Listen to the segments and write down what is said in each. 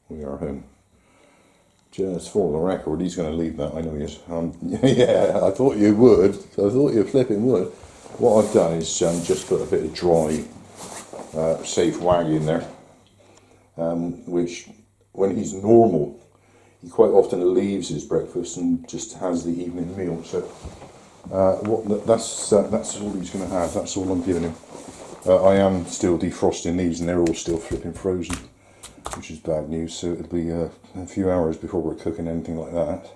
we are home. Just for the record, he's going to leave that. I know he is. Yeah, I thought you would. I thought you flipping would. What I've done is just put a bit of dry, safe wag in there, which, when he's normal, he quite often leaves his breakfast and just has the evening meal. So that's all he's going to have. That's all I'm giving him. I am still defrosting these, and they're all still flipping frozen, which is bad news. So it'll be a few hours before we're cooking anything like that.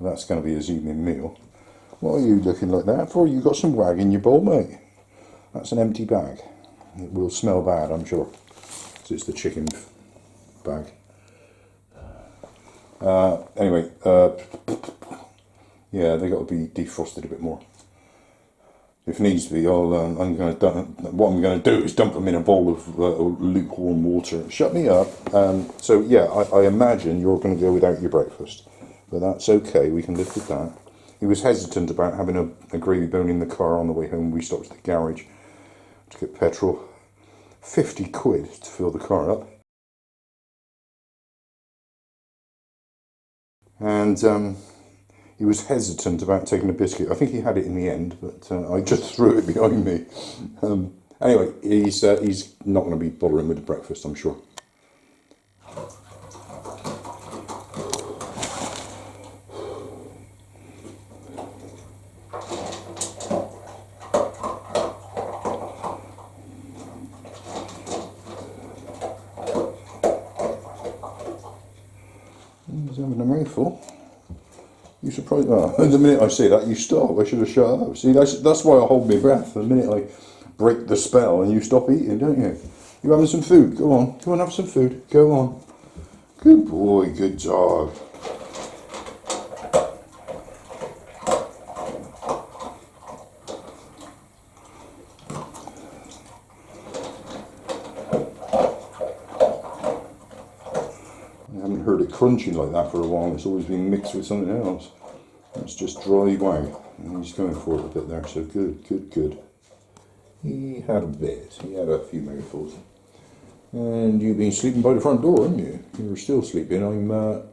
That's going to be his evening meal. What are you looking like that for? You got some wag in your bowl, mate? That's an empty bag. It will smell bad, I'm sure. So it's the chicken bag. Anyway, yeah, they got to be defrosted a bit more. If needs be, what I'm going to do is dump them in a bowl of lukewarm water. Shut me up. So yeah, I imagine you're going to go without your breakfast, but that's okay. We can live with that. He was hesitant about having a gravy bone in the car on the way home. We stopped at the garage to get petrol. 50 quid to fill the car up. And he was hesitant about taking a biscuit. I think he had it in the end, but I just threw it behind me. Anyway, he's not going to be bothering with the breakfast, I'm sure. He's having a mouthful. You surprised? Oh, the minute I say that, you stop. I should have shut up. See, that's why I hold my breath. The minute I break the spell, and you stop eating, don't you? You having some food? Go on, have some food. Go on. Good boy, good dog. I haven't heard it crunching like that for a while. It's always been mixed with something else. It's just dry wag, and he's going for it a bit there. So good. He had a bit. He had a few mouthfuls. And you've been sleeping by the front door, haven't you? You were still sleeping. I'm going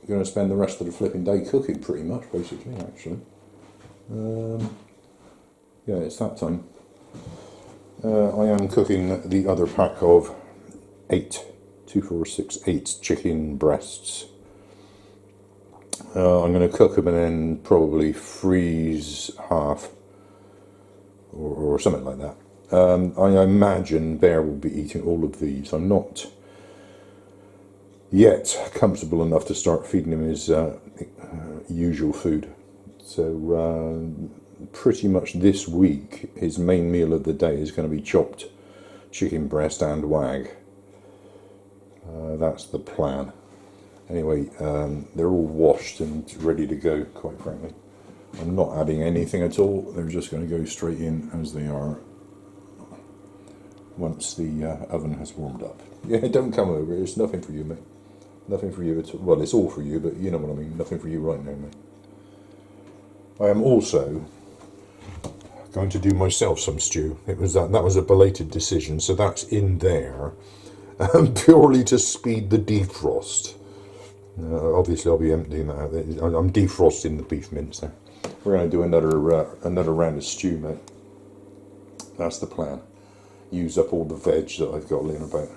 to spend the rest of the flipping day cooking, pretty much, basically, actually. Yeah, it's that time. I am cooking the other pack of 8 chicken breasts. I'm going to cook them and then probably freeze half or something like that. I imagine Bear will be eating all of these. I'm not yet comfortable enough to start feeding him his usual food. So pretty much this week, his main meal of the day is going to be chopped chicken breast and wag. That's the plan. Anyway, they're all washed and ready to go, quite frankly. I'm not adding anything at all. They're just going to go straight in as they are once the oven has warmed up. Yeah, don't come over. It's nothing for you, mate. Nothing for you at all. Well, it's all for you, but you know what I mean. Nothing for you right now, mate. I am also going to do myself some stew. That was a belated decision, so that's in there purely to speed the defrost. Obviously, I'll be emptying that out. I'm defrosting the beef mince now. We're going to do another round of stew, mate. That's the plan. Use up all the veg that I've got laying about.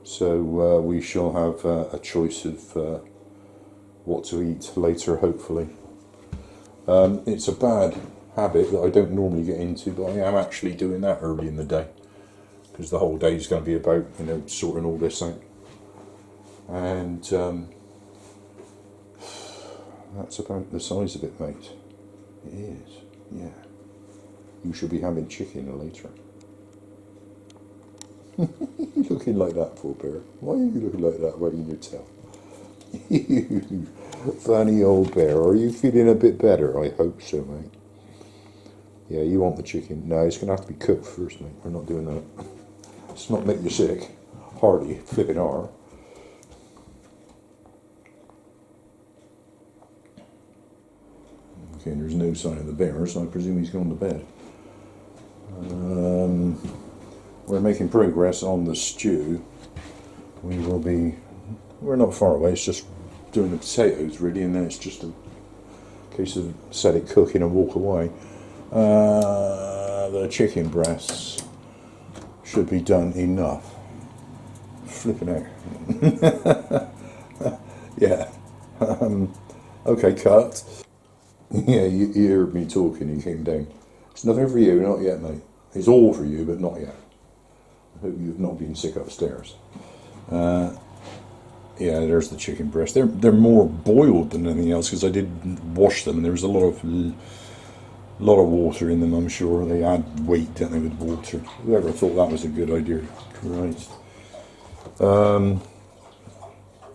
So we shall have a choice of what to eat later, hopefully. It's a bad habit that I don't normally get into, but I am actually doing that early in the day, because the whole day is going to be about, sorting all this out. And that's about the size of it, mate. It is, yeah. You should be having chicken later. You looking like that, poor bear? Why are you looking like that, wagging your tail? You funny old bear. Are you feeling a bit better? I hope so, mate. Yeah, you want the chicken. No, it's going to have to be cooked first, mate. We're not doing that. It's not make you sick. Hardly flipping are. Okay, there's no sign of the bear, so I presume he's gone to bed. We're making progress on the stew. we will be, we're not far away, it's just doing the potatoes really, and then it's just a case of set it cooking and walk away. The chicken breasts should be done enough. Flipping out. Yeah. Okay, cut. Yeah, you heard me talking, you came down. It's nothing for you, not yet, mate. It's all for you, but not yet. I hope you've not been sick upstairs. Yeah, there's the chicken breast. They're more boiled than anything else because I did wash them and there was a lot of water in them. I'm sure they add weight, don't they, with water. Whoever thought that was a good idea? Christ.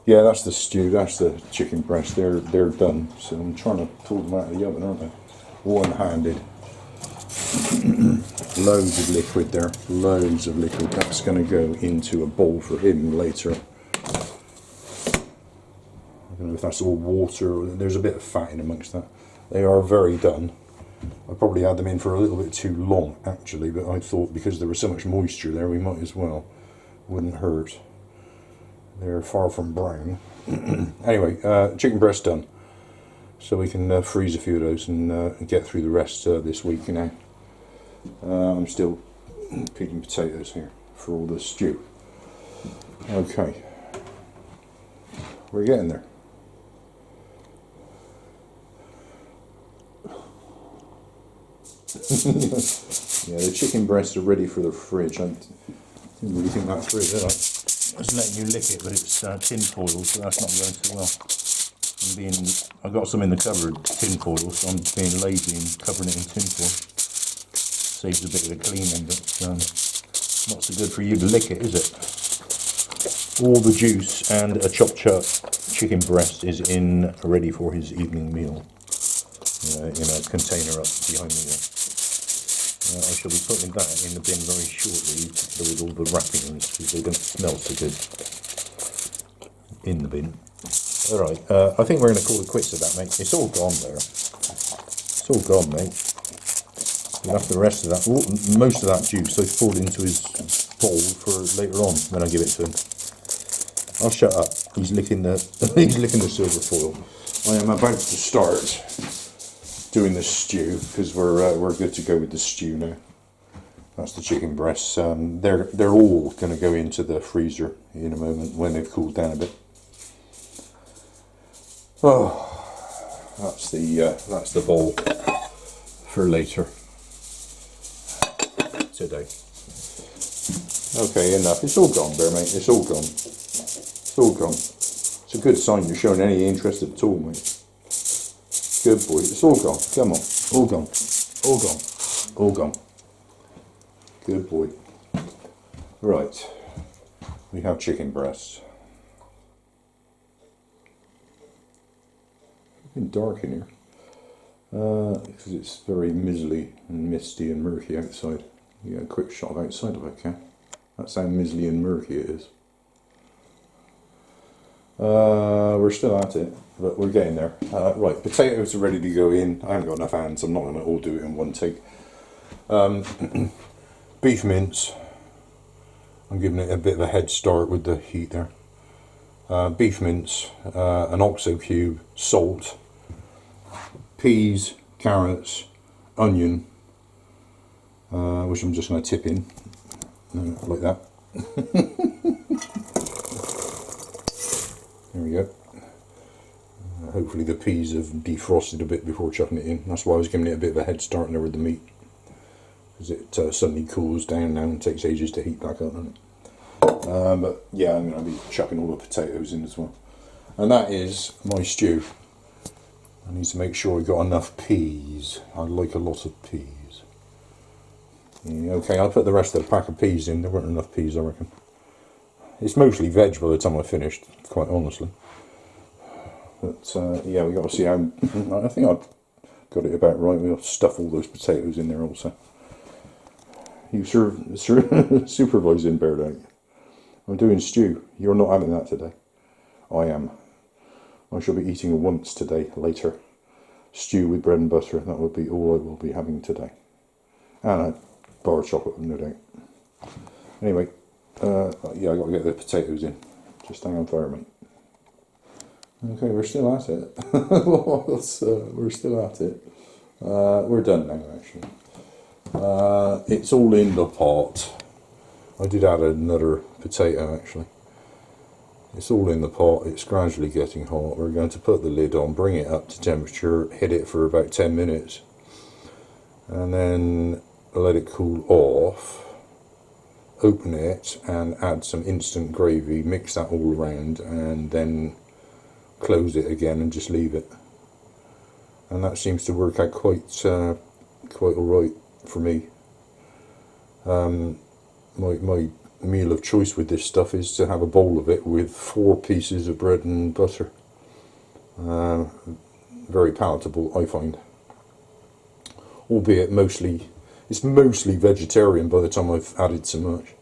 Yeah, that's the stew. That's the chicken breast. They're done. So I'm trying to pull them out of the oven, aren't I? One-handed. Loads of liquid there. Loads of liquid. That's going to go into a bowl for him later. I don't know if that's all water. There's a bit of fat in amongst that. They are very done. I probably had them in for a little bit too long, actually, but I thought because there was so much moisture there, we might as well. Wouldn't hurt. They're far from brown. Anyway, chicken breast done. So we can freeze a few of those and get through the rest this week, you know. I'm still peeling potatoes here for all the stew. Okay. We're getting there. Yeah, the chicken breasts are ready for the fridge. I didn't really think that through, did I? I was letting you lick it, but it's tin foil, so that's not going too well. I got some in the cupboard, tin foil, so I'm being lazy and covering it in tin foil. Saves a bit of the cleaning, but not so good for you to lick it, is it? All the juice and a chopped up chicken breast is in, ready for his evening meal. In a container up behind me there. I shall be putting that in the bin very shortly, together with all the wrappings, because they're going to smell so good in the bin. Alright, I think we're going to call it quits with that, mate. It's all gone there. It's all gone, mate. You'll have the rest of that, most of that juice I poured into his bowl for later on when I give it to him. I'll shut up. He's licking the silver foil. I am about to start doing the stew because we're good to go with the stew now. That's the chicken breasts. They're all going to go into the freezer in a moment when they've cooled down a bit. Oh, that's the bowl for later today. Okay, enough. It's all gone there, mate. It's all gone. It's all gone. It's a good sign you're showing any interest at all, mate. Good boy. It's all gone. Come on. All gone. All gone. All gone. Good boy. Right. We have chicken breasts. It's been dark in here. Because it's very mizzly and misty and murky outside. You get a quick shot of outside if I can. That's how mizzly and murky it is. We're still at it, but we're getting there. Right, potatoes are ready to go in. I haven't got enough hands, I'm not going to all do it in one take. Beef mince. I'm giving it a bit of a head start with the heat there. Beef mince, an OXO cube, salt, peas, carrots, onion, which I'm just going to tip in, like that. There we go. Hopefully the peas have defrosted a bit before chucking it in. That's why I was giving it a bit of a head start there with the meat. Because it suddenly cools down now and takes ages to heat back up, doesn't it? But yeah, I'm going to be chucking all the potatoes in as well. And that is my stew. I need to make sure we've got enough peas. I like a lot of peas. Yeah, okay, I'll put the rest of the pack of peas in. There weren't enough peas, I reckon. It's mostly veg by the time I finished, quite honestly. But yeah, we got to see how. I think I've got it about right. We'll stuff all those potatoes in there also. You supervising, Bear, don't you? I'm doing stew. You're not having that today. I am. I shall be eating once today, later. Stew with bread and butter. That will be all I will be having today. And a bar of chocolate, no doubt. Anyway, yeah, I got to get the potatoes in. Just hang on fire, mate. Okay, we're still at it. We're still at it. We're done now, actually. It's all in the pot. I did add another potato, actually. It's all in the pot. It's gradually getting hot. We're going to put the lid on, bring it up to temperature, hit it for about 10 minutes, and then let it cool off. Open it and add some instant gravy, mix that all around, and then close it again and just leave it. And that seems to work out quite alright for me. My meal of choice with this stuff is to have a bowl of it with 4 pieces of bread and butter. Very palatable, I find. Albeit it's mostly vegetarian by the time I've added so much.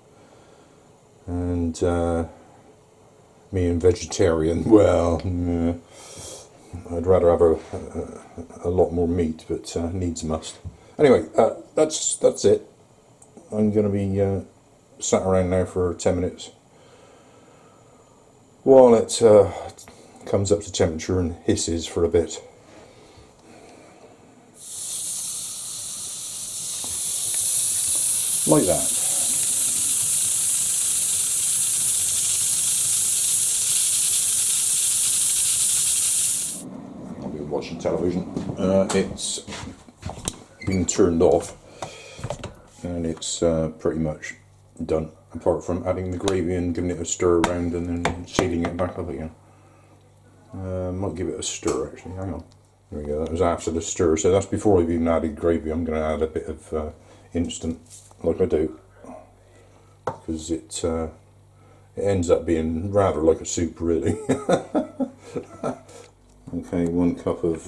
And me and vegetarian, well, I'd rather have a lot more meat, but needs must. Anyway, that's it. I'm going to be sat around now for 10 minutes while it comes up to temperature and hisses for a bit. Like that. I'll be watching television. It's been turned off and it's pretty much done, apart from adding the gravy and giving it a stir around and then sealing it back up again. Might give it a stir actually, hang on. There we go, that was after the stir, so that's before I've even added gravy. I'm going to add a bit of instant, like I do, because it ends up being rather like a soup really. Okay, 1 cup of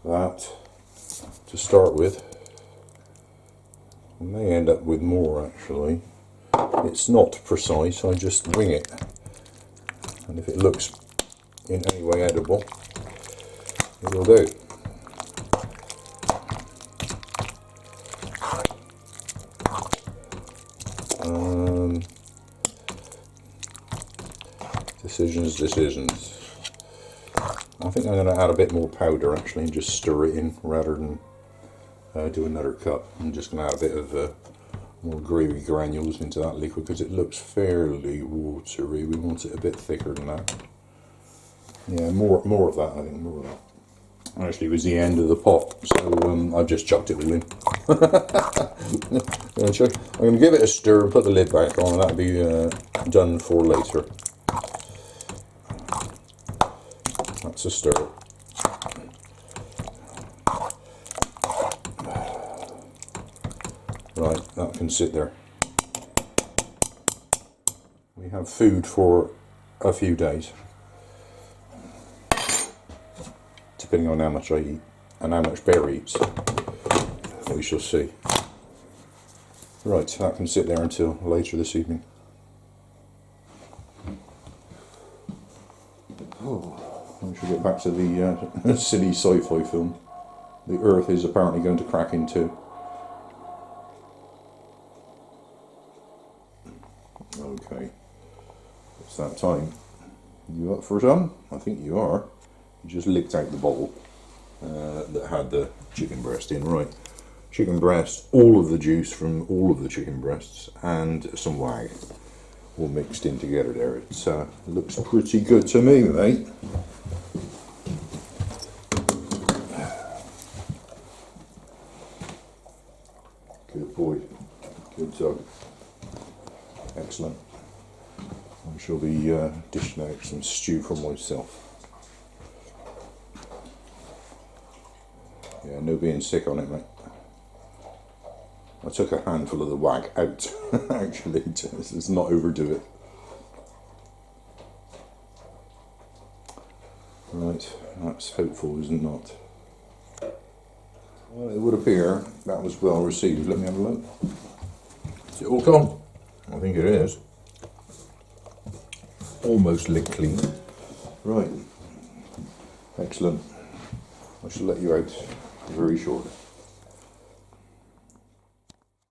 that to start with. I may end up with more actually. It's not precise, I just wing it. And if it looks in any way edible, it will do. Decisions. I think I'm going to add a bit more powder actually and just stir it in rather than do another cup. I'm just going to add a bit of more gravy granules into that liquid because it looks fairly watery. We want it a bit thicker than that. Yeah, more of that, I think, more of that. Actually, it was the end of the pot, so I've just chucked it all in. I'm going to give it a stir and put the lid back on, and that'll be done for later. That's a stir. Right, that can sit there. We have food for a few days, depending on how much I eat and how much Bear eats. We shall see. Right, that can sit there until later this evening. We should get back to the silly sci-fi film. The Earth is apparently going to crack in two. Okay, it's that time. You up for some? I think you are. You just licked out the bowl that had the chicken breast in. Right, chicken breast, all of the juice from all of the chicken breasts, and some wag, all mixed in together there. It looks pretty good to me, mate. Good boy, good dog. Excellent. I shall be dishing out some stew for myself. Yeah, no being sick on it, mate. I took a handful of the wag out, actually, just not overdo it. Right, that's hopeful, isn't it? Well, it would appear that was well received. Let me have a look. Is it all gone? I think it is. Almost licked clean. Right. Excellent. I shall let you out very shortly.